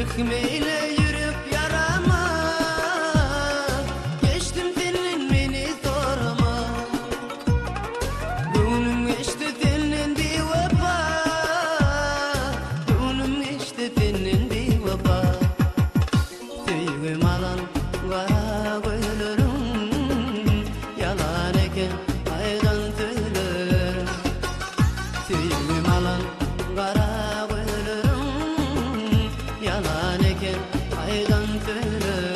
Hükmeyle yürüp yarama, geçtim senin beni sorma. Gönlüm geçti senin bir vefa, gönlüm geçti senin bir vefa. Sevgim alan kara gönlüm, yalan eken aydan söylerim. Sevgim alan kara gönlüm, yalan eken aydan söylerim.